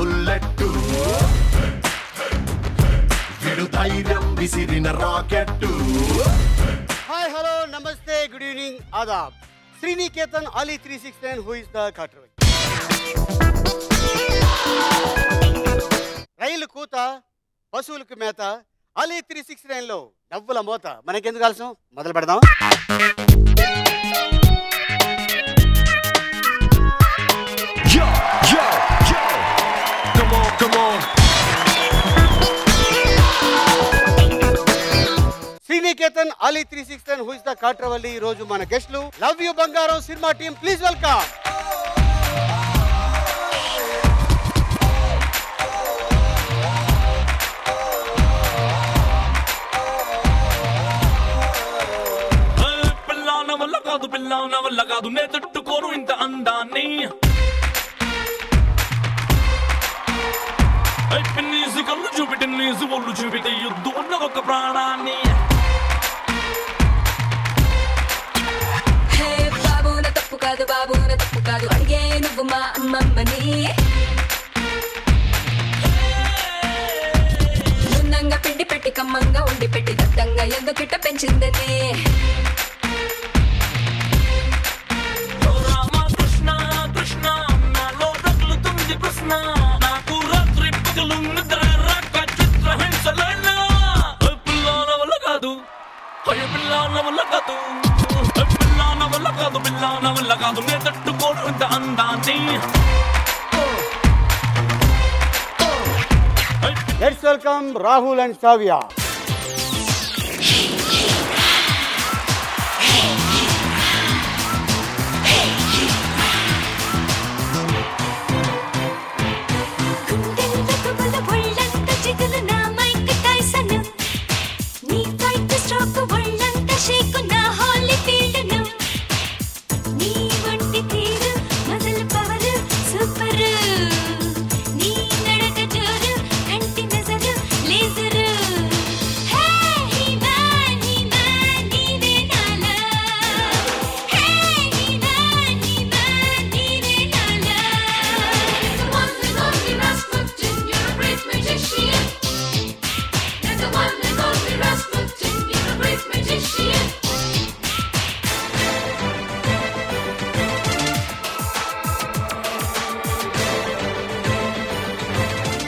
Bullet విడు ధైర్యం విసిరిన రాకెట్టు. హాయ్ హలో నమస్తే గుడ్ ఈవినింగ్ ఆదాబ్. Sriniketan Ali 369 who is the cutter. రైలు కూత పశువులకు మేత అలీ 369 లో నవ్వుల మోత. మనకెందుకు ఆలస్యం, మొదలు పెడదాం. Sriniketan Ali 369 who is the cutter Valli. ఈ రోజు మన గెస్ట్లు లవ్ యూ బంగారం సినిమా టీం. Please welcome. పిల్ల వల్ల కాదు నే తట్టుకోను ఇంత అందాన్ని. పిన్నీసు కళ్ళు చూపిటి నీసు ఒళ్ళు చూపితే యుద్ధు ఉన్న ఒక ప్రాణాన్ని. బాబు నా తప్పు కాదు, బాబు నా తప్పు కాదు, అడిగే నువ్వు మా అమ్మమ్మని. నున్నంగా పిండి పెట్టి కమ్మంగా ఉండి పెట్టి దత్తంగా ఎందుకిట్ట పెంచిందని. నాకు రాత్రి పగలు నిద్ర రాక చిత్ర హింసలైన పిల్లాన వల్ల కాదు, పిల్లాన వల్ల కాదు, పిల్లాన వల్ల కాదు, పిల్లాన వల్ల కాదు నే తట్టుకోను ఇంత అందాన్ని. Let's welcome Rahul and Savya.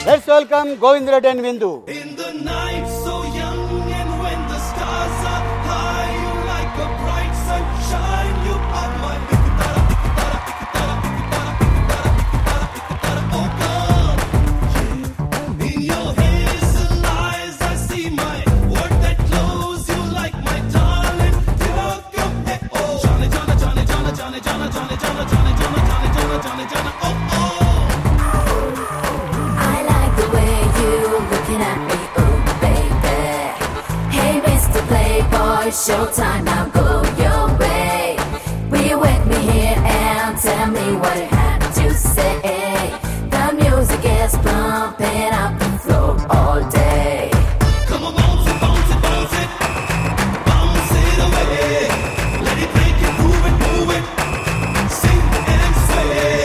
Let's welcome Govind Reddy and Vindu. In the night so young and when the stars are high, you like a bright sunshine, you are my oh God. In your hazel eyes I see my world that close, you like my darling, welcome, hey, oh Johnny, Johnny, Johnny, Johnny, Johnny, Johnny, Johnny, Johnny, Johnny, Johnny, Johnny, Johnny, Johnny, Johnny, oh oh. Showtime, now go your way. Will you wake me here and tell me what you had to say? The music is pumping up the floor all day. Come on, bounce it, bounce it, bounce it, bounce it away. Let it break it, move it, sing and sway.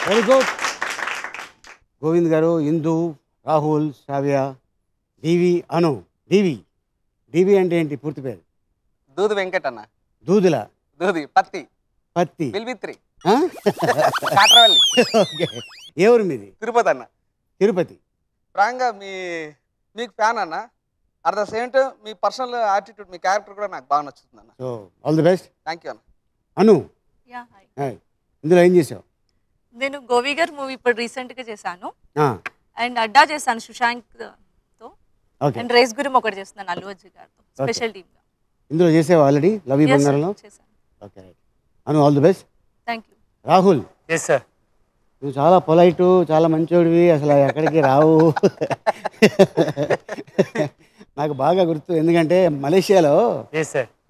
Very good. Govind గారు, ఇందు, రాహుల్, సావ్య, డివి, అను. డివి అంటే ఏంటి పూర్తి పేరు? దూది వెంకట్ అన్న. దూదుల దూది పత్తి పత్తి బిల్బిత్రి ఆ? కాట్రవల్లి. Okay. ఏ ఊరు మీది? తిరుపతి అన్న. తిరుపతి. ప్రాంగా మీకు ఫ్యాన్ అన్న. At the same time me personal attitude, me character కూడా నాకు బాగా నచ్చుతుంది అన్న. So all the best. Thank you అన్న. అను, యా హాయ్. హాయ్. ఇందులో ఏం చేసావు? నేను గోవి గారు మూవీ ఇప్పుడు రీసెంట్గా చేశాను ఆ, అండ్ అడ్డా చేశాను సుశాంక్తో ఓకే. అండ్ రేస్ గురి ఒకటి చేస్తున్నాను అల్లు అర్జున్ గారితో స్పెషల్ టీమ్గా. ఇందులో చేసావు ఆల్రెడీ లవ్ యూ బంగారంలో? చేశాను. Okay right. Anu, all the best. Thank you. Rahul, yes sir. నువ్వు చాలా పొలైటు, చాలా మంచోడివి, అసలు ఎక్కడికి రావు. నాకు బాగా గుర్తు, ఎందుకంటే మలేషియాలో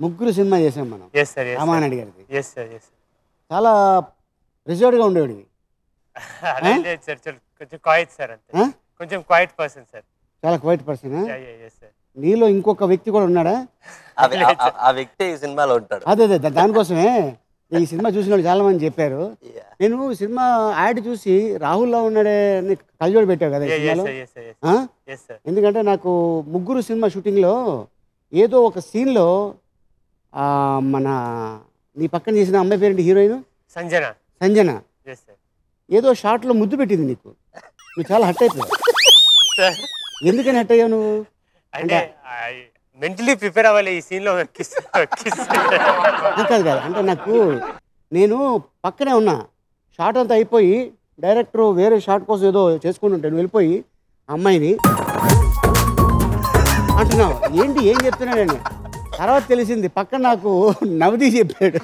ముగ్గురు సినిమా చేసాం మనం, రామానాయుడు గారిది. చాలా రిజర్వ్డ్గా ఉండేవాడివి. కొంచెం క్వైట్ సార్, అంతే. కొంచెం క్వైట్ పర్సన్ సార్. చాలా క్వైట్ పర్సన్. నీలో ఇంకొక వ్యక్తి కూడా ఉన్నాడా? ఆ వ్యక్తి ఈ సినిమాలో ఉంటాడు. అదే అదే దానికోసమే ఈ సినిమా చూసిన వాళ్ళు చాలా మంది చెప్పారు. నేను సినిమా యాడ్ చూసి రాహుల్లో ఉన్నాడే అని కళ్ళజోడు పెట్టావు కదా ఈ సినిమాలో. ఎందుకంటే నాకు ముగ్గురు సినిమా షూటింగ్లో ఏదో ఒక సీన్లో మన నీ పక్కన చేసిన అమ్మాయి పేరేంటి హీరోయిన్? సంజన. ఏదో షార్ట్లో ముద్దు పెట్టింది నీకు. నువ్వు చాలా హట్ అయిపోయావు. ఎందుకని హట్ అయ్యావు నువ్వు? అంటే మెంటలీ ప్రిపేర్ అవ్వాలి ఈ సీన్లో. కాదు కాదు అంటే నేను పక్కనే ఉన్నా, షార్ట్ అంతా అయిపోయి డైరెక్టర్ వేరే షార్ట్ కోసం ఏదో చేసుకుని ఉంటాను, వెళ్ళిపోయి అమ్మాయిని అంటున్నావు. ఏంటి ఏం చెప్తున్నాడండి? తర్వాత తెలిసింది పక్కన నాకు నవదీ చెప్పాడు.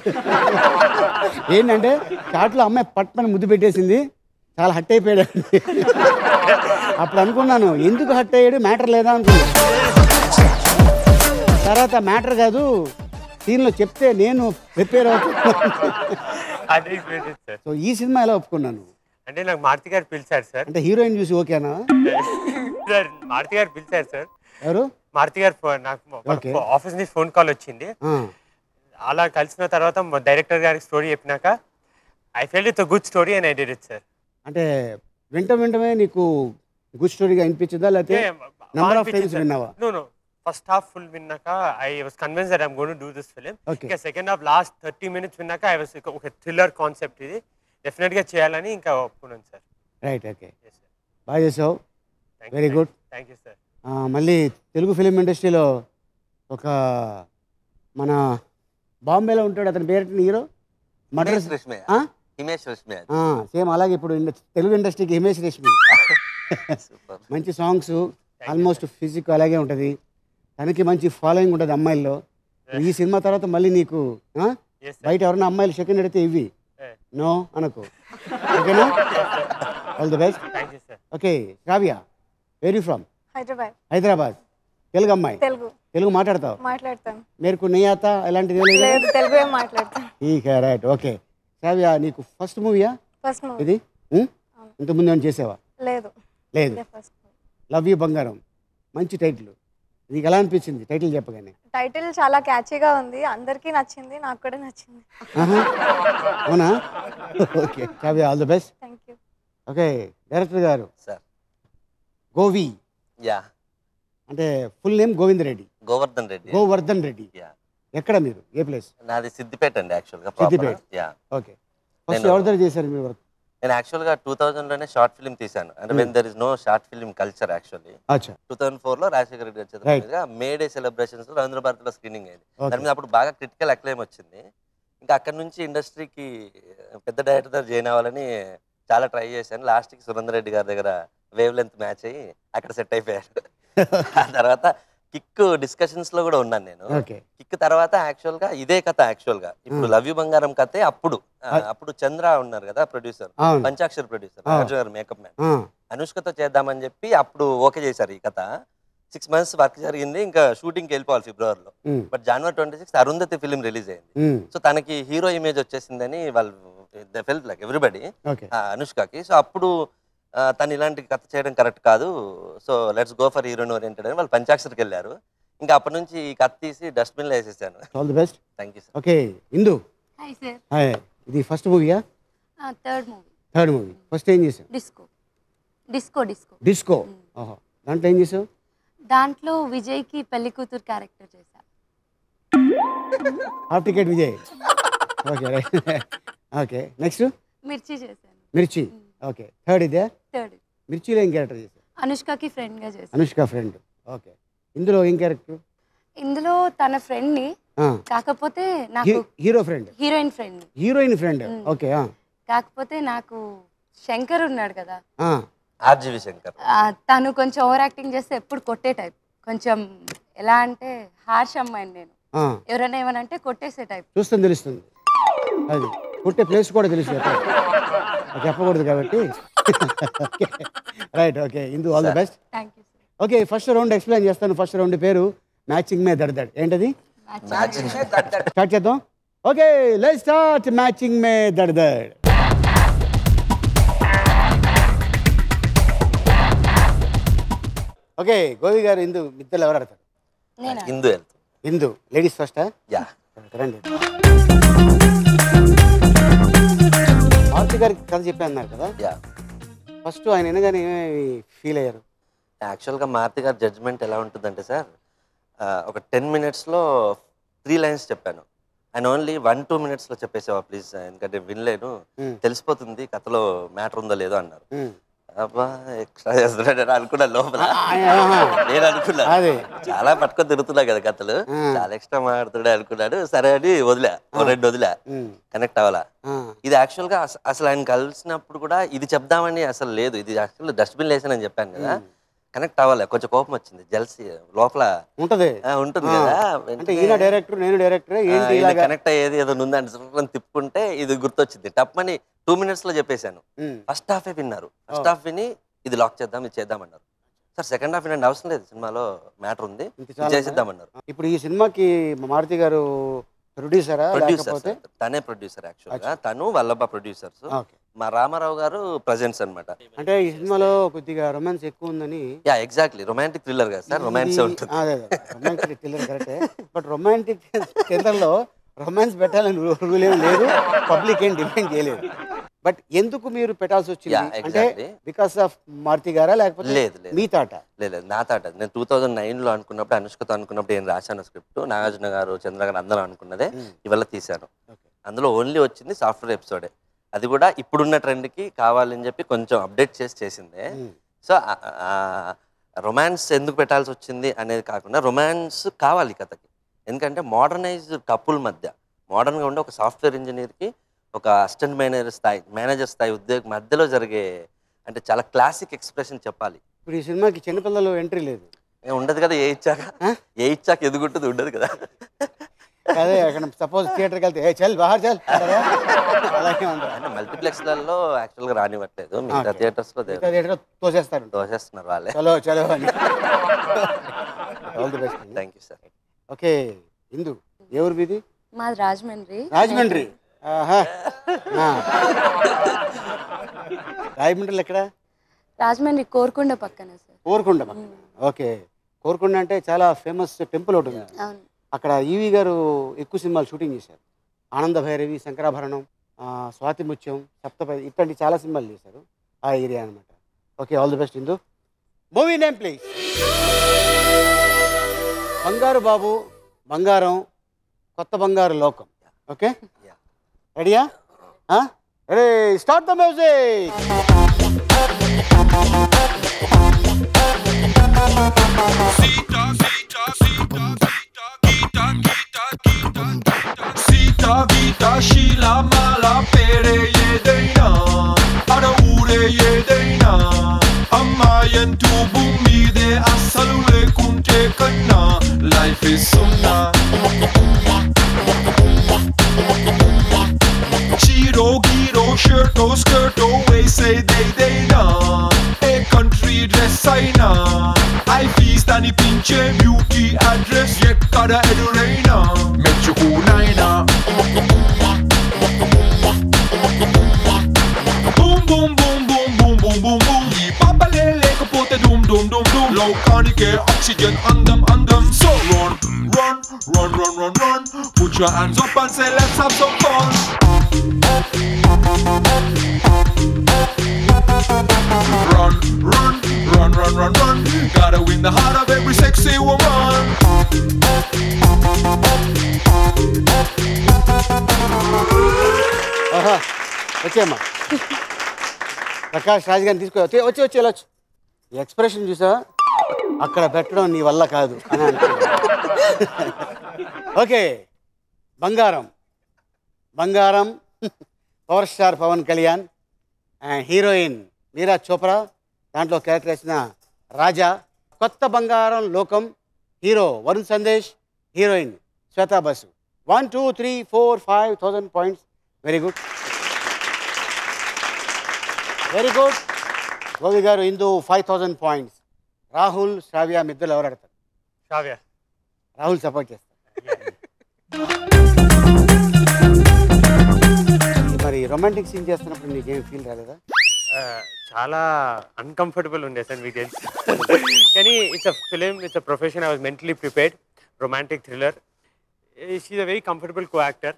ఏంటంటే షార్ట్లో అమ్మాయి పట్టుమని ముద్దు పెట్టేసింది, చాలా హట్ అయిపోయాడు. అప్పుడు అనుకున్నాను ఎందుకు హట్ అయ్యాడు, మ్యాటర్ లేదా అనుకున్నాను. తర్వాత మ్యాటర్ కాదు, సీన్లో చెప్తే నేను ప్రిపేర్ అవుతున్నాను. సో ఈ సినిమా ఎలా ఒప్పుకున్నాను అంటే నాకు మారుతి గారు పిలిచారు సార్. అంటే హీరోయిన్ చూసి ఓకేనా సార్? మారుతి గారు పిలిచారు సార్. ఎవరు? మారుతి గారు. నాకు ఆఫీస్ నుంచి ఫోన్ కాల్ వచ్చింది. అలా కలిసిన తర్వాత డైరెక్టర్ గారికి స్టోరీ చెప్పినాక I felt it's good story and I did it sir. అంటే వెంటనే నీకు గుడ్ స్టోరీగా అనిపించిందా లేకపోతే నంబర్ ఆఫ్ టైమ్స్ విన్నావా? నో ఫస్ట్ హాఫ్ ఫుల్ విన్నాక I was convince that I am going to do this film. ఇంకా సెకండ్ హాఫ్ లాస్ట్ 30 minutes విన్నాక I was ఒక థ్రిల్లర్ కాన్సెప్ట్, ఇది డెఫినెట్ గా చేయాలని ఇంకా ఒప్పుకున్నాను సార్. రైట్, ఓకే, బాగా చేసావు, very good. Thank you sir. మళ్ళీ తెలుగు ఫిలిం ఇండస్ట్రీలో ఒక మన బాంబేలో ఉంటాడు, అతని పేరు హీరో హిమేష్ రేష్మి. సేమ్ అలాగే ఇప్పుడు తెలుగు ఇండస్ట్రీకి హిమేష్ రేష్మి. మంచి సాంగ్స్, ఆల్మోస్ట్ ఫిజిక్ అలాగే ఉంటుంది, తనకి మంచి ఫాలోయింగ్ ఉంటుంది అమ్మాయిల్లో. ఈ సినిమా తర్వాత మళ్ళీ నీకు బయట ఎవరైనా అమ్మాయిలు సెకండ్ అడిగితే ఇవి నో అనకు, ఓకేనా? All the best. Okay, Shravya, where you from? Hyderabad. Telugu అమ్మాయి? తెలుగు మాట్లాడతావు? మాట్లాడతాను. మేరకు నీ ఆత ఇలాంటిది తెలుగు మాట్లాడతాను. Right, okay. శ్రావ్య, నీకు ఫస్ట్ మూవీయా ఇది? ఇంతకుముందు ఏమైనా చేసావా? లేదు. లవ్ యూ బంగారం, మంచి టైటిల్. నీకు ఎలా అనిపించింది టైటిల్ చెప్పగానే? టైటిల్ చాలా క్యాచీగా ఉంది, అందరికీ నచ్చింది, నాకు కూడా నచ్చింది. అవునా? Okay Shravya, all the best. Thank you. Okay, director గారు సార్. గోవి. యా. అంటే ఫుల్ నేమ్ గోవింద్ రెడ్డి? గోవర్ధన్ రెడ్డి. గోవర్ధన్ రెడ్డి. ఎక్కడ మీరు, ఏ ప్లేస్? నాది సిద్దిపేట అండి యాక్చువల్గా. సిద్దిపేట. ఓకే. ఫస్ట్ ఎవరి దగ్గర చేశారు మీరు వర్క్? నేను యాక్చువల్గా 2000లోనే షార్ట్ ఫిల్మ్ తీశాను. అంటే when there is no short film culture actually. 2004లో రాజశేఖర రెడ్డి గారి చేతుల మీదుగా మే డే సెలబ్రేషన్స్ రవీంద్ర భారతిలో స్క్రీనింగ్ అయింది. దాని మీద అప్పుడు బాగా క్రిటికల్ అక్లెయిమ్ వచ్చింది. ఇంకా అక్కడ నుంచి ఇండస్ట్రీకి పెద్ద డైరెక్టర్ దగ్గర జాయిన్ అవ్వాలని చాలా ట్రై చేశాను. లాస్ట్కి సురేందర్ రెడ్డి గారి దగ్గర వేవ్ లెంత్ మ్యాచ్ అయ్యి అక్కడ సెట్ అయిపోయాడు. ఆ తర్వాత కిక్ డిస్కషన్స్ లో కూడా ఉన్నాను నేను. కిక్ తర్వాత యాక్చువల్ గా ఇదే కథ యాక్చువల్ గా ఇప్పుడు లవ్ యూ బంగారం కథే. అప్పుడు చంద్ర ఉన్నారు కదా ప్రొడ్యూసర్, పంచాక్షర్ ప్రొడ్యూసర్, అర్జున్ గారు మేకప్ మ్యాన్, అనుష్కతో చేద్దామని చెప్పి అప్పుడు ఓకే చేశారు ఈ కథ. 6 months వర్క్ జరిగింది. ఇంకా షూటింగ్కి వెళ్ళిపోవాలి ఫిబ్రవరిలో. But January 26 Arundhati film release అయింది. సో తనకి హీరో ఇమేజ్ వచ్చేసిందని వాళ్ళు ఫెల్ట్ లైక్ ఎవ్రీబడి అనుష్కకి. సో అప్పుడు తను ఇలాంటి కథ చేయడం కరెక్ట్ కాదు, so let's go for heroine oriented అని వాళ్ళు పంచాక్షర్కి వెళ్ళారు. ఇంకా అప్పటి నుంచి ఈ కథ తీసి డస్ట్బిన్లో వేసేసాను. All the best. Thank you sir. Okay, Indu. Hi sir. Hi. ఇది ఫస్ట్ మూవీయా? Third movie. ఫస్ట్ ఏం చేసావు? డిస్కో. ఓహో, దాంట్లో ఏం చేసావు? దాంట్లో విజయ్కి పెళ్లి కూతురు క్యారెక్టర్ చేశా. Half ticket Vijay. Okay right. Okay, next? మిర్చి చేశాను. మిర్చి. ఓకే, థర్డ్ ఇదే? థర్డ్. మిర్చిలో ఏం క్యారెక్టర్ చేశావు? అనుష్కకి ఫ్రెండ్ గా చేశాను. అనుష్క ఫ్రెండ్. ఓకే, ఇందులో ఏం క్యారెక్టర్? ఇందులో తన ఫ్రెండ్ ని, కాకపోతే నాకు hero friend, heroine friend. Okay, కాకపోతే నాకు శంకర్ ఉన్నాడు కదా, ఆర్జీవి శంకర్, తను కొంచెం ఓవర్ యాక్టింగ్ చేస్తే ఎప్పుడు కొట్టే టైప్. కొంచెం ఎలా అంటే హార్ష్ అమ్మాయిని నేను, ఎవరైనా ఏమనంటే కొట్టేసే టైప్. చూస్తుంది తెలుస్తుంది, అది కొట్టే ప్లేస్ కూడా తెలుసు, చెప్పకూడదు కాబట్టి. Right, okay Indu, all the best. Thank you. Okay, first round explain చేస్తాను. ఫస్ట్ రౌండ్ పేరు మ్యాచింగ్ మే దడ్దడ్. ఏంటది? స్టార్ట్ చేద్దాం. ఓకే, లెట్స్ స్టార్ట్ మ్యాచింగ్ మే దడ్దడ్. ఓకే, గోవి గారు, ఇందు ఇద్దరు ఎవరు ఆడతారు? హిందూ వెళ్తుంది. హిందూ లేడీస్ ఫస్టా? యా రండి. మారుతి గారికి కథ చెప్పి అన్నారు కదా, యా ఫస్ట్ ఆయన వినగానే ఫీల్ అయ్యారు? యాక్చువల్గా మారుతి గారి జడ్జ్మెంట్ ఎలా ఉంటుందంటే సార్, ఒక 10 minutesలో 3 lines చెప్పాను. ఆయన ఓన్లీ 1-2 minutesలో చెప్పేసావా ప్లీజ్, ఎందుకంటే వినలేను, తెలిసిపోతుంది కథలో మ్యాటర్ ఉందో లేదో అన్నారు. అబ్బా ఎక్స్ట్రా చేస్తున్నాడు అనుకున్నా లోపల. నేను అనుకున్నా చాలా పట్టుకొని తిరుగుతున్నా కదా కథలు, చాలా ఎక్స్ట్రా మాట్లాడుతున్నాడు అనుకున్నాడు. సరే అని వదిలే, 2 వదిలే, కనెక్ట్ అవ్వాలా. ఇది యాక్చువల్గా అసలు ఆయన కలిసినప్పుడు కూడా ఇది చెప్దామని అసలు లేదు. ఇది యాక్చువల్ డస్ట్బిన్ వేసానని చెప్పాను కదా, కనెక్ట్ అవ్వాలి. కొంచెం కోపం వచ్చింది, జెల్సీ లోపల ఉంటుంది కదా. అంటే ఈయన డైరెక్టర్ నేను డైరెక్టర్, కనెక్ట్ అయ్యేది ఏదో ఉందని తిప్పుకుంటే ఇది గుర్తొచ్చింది. టప్పని 2 minutesలో చెప్పేశాను. ఫస్ట్ హాఫే విన్నారు, ఫస్ట్ హాఫ్ విని ఇది లాక్ చేద్దాం, ఇది చేద్దాం అన్నారు. సార్ సెకండ్ హాఫ్ వినండి, అవసరం లేదు, సినిమాలో మ్యాటర్ ఉంది, చేసేద్దామన్నారు. ఇప్పుడు ఈ సినిమాకి మారుతి గారు ప్రొడ్యూసరా? తనే ప్రొడ్యూసర్ యాక్చువల్గా, తను వల్లభ ప్రొడ్యూసర్స్, మా రామారావు గారు ప్రజెంట్స్ అన్నమాట. అంటే ఈ సినిమాలో కొద్దిగా రొమాన్స్ ఎక్కువ ఉందని. యా ఎగ్జాక్ట్లీ, రొమాంటిక్ థ్రిల్లర్ కదా సార్, రొమాన్స్ ఉంటుంది. రొమాంటిక్ థ్రిల్లర్ కరెక్టే, బట్ రొమాంటిక్ థ్రిల్లర్లో రొమాన్స్ పెట్టాలని రూల్ ఏం లేదు, పబ్లిక్ ఏం డిమాండ్ చేయలేదు. బట్ ఎందుకు మీరు పెట్టాల్సి వచ్చింది అంటే బికాస్ ఆఫ్ మారుతి గారా లేకపోతే లేదు మీ తాట? లేదు నా తాట. నేను 2009లో అనుకున్నప్పుడు, అనుష్కతో అనుకున్నప్పుడు నేను రాశాను స్క్రిప్ట్, నాగార్జున గారు చంద్ర గారు అందరూ అనుకున్నదే ఇవాళ తీశాను. అందులో ఓన్లీ వచ్చింది సాఫ్ట్వేర్ ఎపిసోడే, అది కూడా ఇప్పుడున్న ట్రెండ్కి కావాలని చెప్పి కొంచెం అప్డేట్ చేసిందే. సో రొమాన్స్ ఎందుకు పెట్టాల్సి వచ్చింది అనేది కాకుండా, రొమాన్స్ కావాలి కథకి. ఎందుకంటే మోడర్నైజ్డ్ కపుల్ మధ్య, మోడర్న్గా ఉండే ఒక సాఫ్ట్వేర్ ఇంజనీర్కి ఒక అసిస్టెంట్ మేనేజర్ స్థాయి ఉద్యోగం మధ్యలో జరిగే, అంటే చాలా క్లాసిక్ ఎక్స్ప్రెషన్ చెప్పాలి. ఇప్పుడు ఈ సినిమాకి చిన్నపిల్లలు ఎంట్రీ లేదు, ఉండదు కదా. ఏ ఇచ్చాక ఎదుగుంటుంది, ఉండదు కదా. అదే అక్కడ సపోజ్ థియేటర్కి వెళ్తే చల్ బాహర్ చల్ అలాగే ఉంటుంది. అంటే మల్టీప్లెక్స్లలో యాక్చువల్గా రానివ్వట్లేదు, మిగతా థియేటర్స్లో తోసేస్తున్నారు వాళ్ళే. చలో చలో అని. All the best. Thank you sir. Okay Indu, ఎవరు మీది? మాది రాజమండ్రి. రాజమండ్రి, రాజమండ్రిలో ఎక్కడ? రాజమండ్రి కోరుకొండ పక్కన సార్. కోరుకొండ పక్కన. ఓకే, కోరుకొండ అంటే చాలా ఫేమస్ టెంపుల్ ఒకటి ఉంది. అక్కడ ఈవి గారు ఎక్కువ సినిమాలు షూటింగ్ చేశారు. ఆనంద భైరవి, శంకరాభరణం, స్వాతి ముత్యం, సప్తపది, ఇట్లాంటి చాలా సినిమాలు చేశారు ఆ ఏరియా అనమాట. Okay, all the best Indu. Movie name please. బంగారు బాబు, బంగారం, కొత్త బంగారు లోకం. ఓకే రెడీయా? Ready, start the music. Sita Gita Sheila Mala Pere Yedaina Ada Ure Yedaina Amma Yentu Bumide Asalu Lekunte Kanna Life is Sunna Chiro Giro Shirto Skirto We say they na A country dress aina I feast ani pinche beauty address Yekkada eduraina Mechuku naina Boom boom boom boom boom boom boom boom Ee papale lekapote dum dum dum dum Lokanike oxygen andam andam So run run run run run run Put your hands up and say let's have some fun Run, run, run, run, run, run Gotta win the heart of every sexy woman వచ్చేమ్మా, ప్రకాష్ రాజ్ గారిని తీసుకో. వచ్చి వెళ్ళొచ్చు. ఈ expression చూసా, అక్కడ పెట్టడం నీ వల్ల కాదు అని అనుకున్నా. ఓకే, బంగారం. Bangaram power star Pawan Kalyan, heroine Meera Chopra, దాంట్లో క్యారెక్టర్ వేసిన Raja. Kotha Bangaram Lokam, hero Varun Sandesh, heroine Shweta Basu. 1 2 3 4 5,000 points. Very good, very good. Govi గారు ఇందు 5,000 పాయింట్స్. రాహుల్, శ్రావ్య మిద్దలు ఎవరు ఆడతారు? శ్రావ్య. రాహుల్ సపోర్ట్ చేస్తారు. మరి రొమాంటిక్ సీన్ చేస్తున్నప్పుడు నీకేం ఫీల్ రాలేదా? చాలా అన్కంఫర్టబుల్ ఉండే సార్, మీకు తెలుసు. కానీ it's a film, it's a profession, I was mentally prepared. Romantic thriller. She's a very comfortable co actor.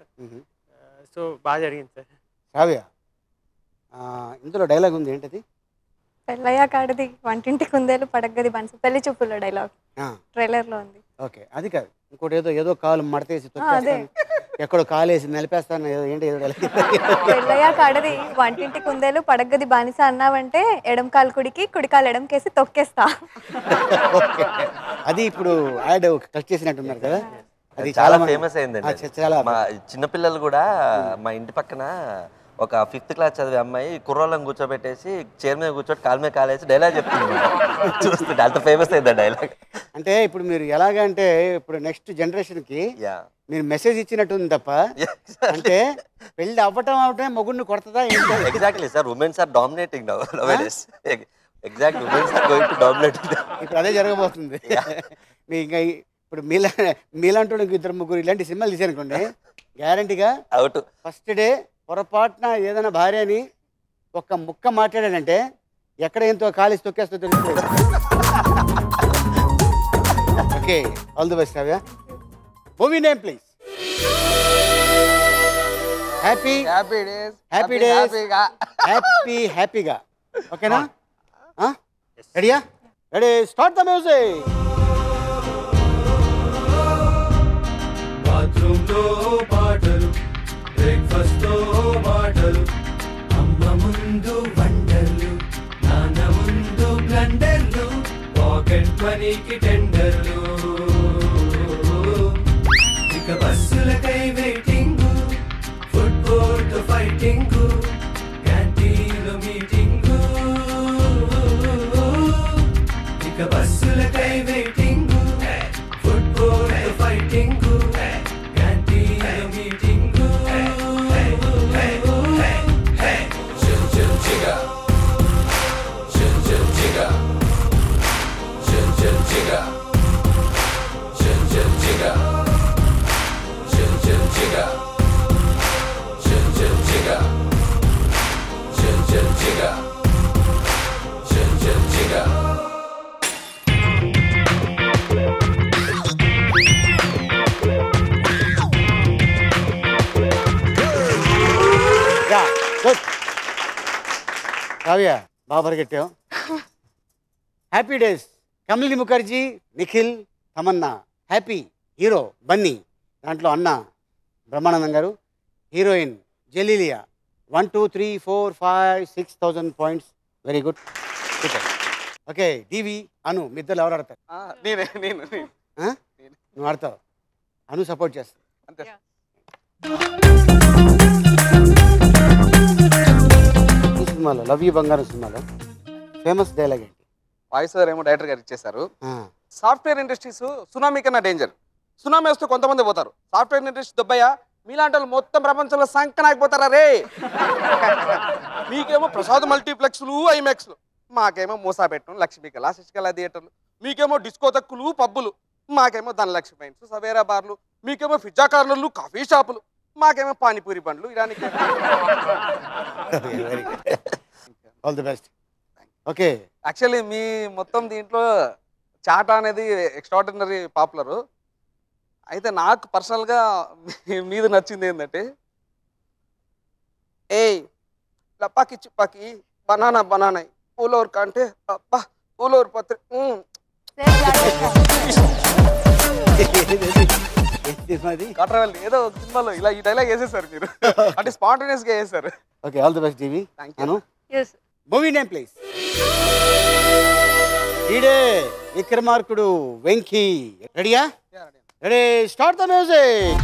So బాగా జరిగింది సార్. కావ్య, ఇందులో డైలాగ్ ఉంది, ఏంటది? పెళ్ళయ్యాక ఆడది వంటింటి కుందేలు పడగ్గది బన్స్, పెళ్లి చూపుల్లో డైలాగ్ ట్రైలర్లో ఉంది. ఓకే, అది కాదు, ఇంకోటి ఏదో కాలు మడతేసి ఎక్కడో కాలేసి నిలిపేస్తాను, ఏంటి ఏదో డైలాగ్. పెళ్ళయ్యాక ఆడది వంటింటి కుందేలు పడగ్గది బానిస అన్నావంటే ఎడం కాలు కుడికి, కుడి కాలు ఎడం కేసి తొక్కేస్తా. అది ఇప్పుడు యాడ్ కట్ చేసినట్టున్నారు కదా, అది చాలా ఫేమస్ అయిందండి. చాలా మా చిన్నపిల్లలు కూడా మా ఇంటి పక్కన ఒక 5th క్లాస్ చదివే అమ్మాయి కుర్రోళ్ళని కూర్చోబెట్టేసి చైర్ మీద కూర్చోటి కాలు మీద కాలేసి డైలాగ్ చెప్తుంది. చూస్తుంటే అంత ఫేమస్ అయింది డైలాగ్. అంటే ఇప్పుడు మీరు ఎలాగంటే ఇప్పుడు నెక్స్ట్ జనరేషన్కి మీరు మెసేజ్ ఇచ్చినట్టుంది తప్ప, అంటే పెళ్లి అవటమే మొగుడిని కొడతదా? Exactly sir, womens are dominating now nowadays. Exactly, womens are going to dominate. ఇప్పుడు అదే జరగబోతుంది. మీ ఇంకా ఇప్పుడు మీలాంటి 2-3 ఇలాంటి సినిమాలు తీసారనుకోండి, గ్యారంటీగా అవుట్. ఫస్ట్ డే పొరపాటున ఏదైనా భార్యని ఒక్క ముక్క మాట్లాడాడంటే ఎక్కడ ఎంతో కాలేసి తొక్కేస్తో తెలుస్తుంది. Okay, all the best Kavya. Movie name please. హ్యాపీగా. ఓకేనా? రెడీయా? Ready, start the music. బాత్రూంలో పాటలు, బ్రేక్ఫాస్ట్ తో మాటలు, అమ్మ ముందు వండర్లు, నాన్న ముందు బ్లండర్లు, పాకెట్ మనీకి టెండర్లు, ఇక బస్సులకై వెయిటింగ్, ఫుట్బాల్ తో ఫైటింగ్, క్యాంటీన్లో మీటింగ్, ఇక బస్సులకై వెయిటింగ్, ఫుట్బాల్ తో ఫైటింగ్, కావ్య, బాగా పరిగెట్టావు. Happy days, Kamalini Mukherjee, Nikhil, Tamannaah. Happy hero Bunny, దాంట్లో అన్న బ్రహ్మానందం గారు, heroine Genelia. 1 2 3 4 5 6,000 points. Very good. Okay, Divi, Anu, మీ ఇద్దరు ఎవరు ఆడతారు? నువ్వు ఆడతావు, అను సపోర్ట్ చేస్తా. ఈ సినిమాలో లవ్ యూ బంగారం సినిమాలో ఫేమస్ డైలాగ్ ఏంటి? వాయిస్ ఏమో డైరెక్టర్ గారు ఇచ్చేసారు. సాఫ్ట్వేర్ ఇండస్ట్రీస్ సునామీ కన్నా డేంజర్. సునామీ వస్తే కొంతమంది పోతారు, సాఫ్ట్వేర్ ఇండస్ట్రీ దొబ్బయ్యా మీలాంటి వాళ్ళు మొత్తం ప్రపంచంలో సంకనాకపోతారా రే. మీకేమో ప్రసాద్ మల్టీప్లెక్స్లు, ఐమాక్స్లు, మాకేమో మూసాపెట్టం, లక్ష్మీకళ, శశికళ థియేటర్లు, మీకేమో డిస్కోతక్కులు, పబ్బులు, మాకేమో ధనలక్ష్మి మైన్స్, సవేరా బార్లు, మీకేమో పిజ్జా కార్నర్లు, కాఫీ షాపులు, మాకేమో పానీపూరి బండ్లు. ఇరానికి all the best. Okay, actually మీ మొత్తం దీంట్లో చాటా అనేది ఎక్స్ట్రాడినరీ పాపులరు. అయితే నాకు పర్సనల్గా మీద నచ్చింది ఏంటంటే, ఏయ్ లపాకి చిప్పాకి బనానా బనానా పూలూరు కంటే అబ్బా పూలూరు పత్రి. కట్రవల్లి ఏదో ఒక సినిమాలో ఇలా ఈ డైలాగ్ వేసేసారు మీరు, అంటే స్పాంటేనియస్ గా వేసారు. Okay, all the best Jeevi. Thank you. Movie name please. ఈడే విక్రమార్కుడు వెంకీ. రెడీయా? Ready, start the music.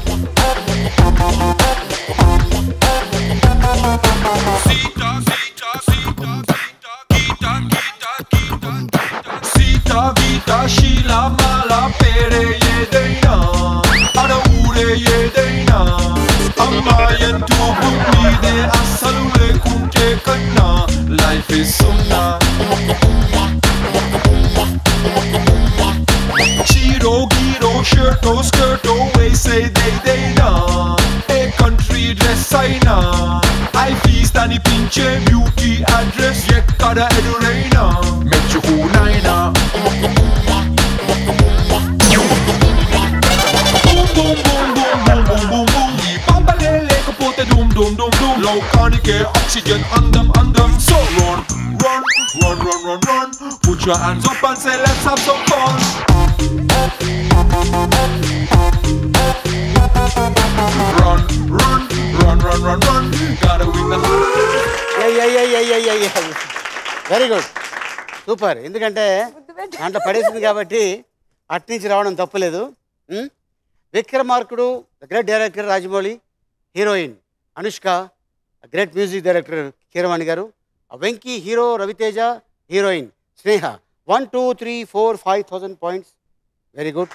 Sita vita shila mala pere yedeina ara ure yedeina amma yantu bummide asalule kunte kanna life is sunna Chiro giro shirto skirto way say they na a country dress aina I feast ani pinche beauty address yekkada eduraina mechu naina లోకానికే oxygen అందం అందం. So run, run, run, run, run, run. Put your hands up and say let's have some fun. Run, run, run, run, run, run. Gotta win the very good super. ఎందుకంటే దాంట్లో పడేసింది కాబట్టి అట్నుంచి రావడం తప్పులేదు. Vikramarkudu great director Rajamouli, heroine Anushka, great music director Keeravani గారు, Venky hero, Ravi Teja heroine Sneha. 1 2 3 4 5,000 points. Very good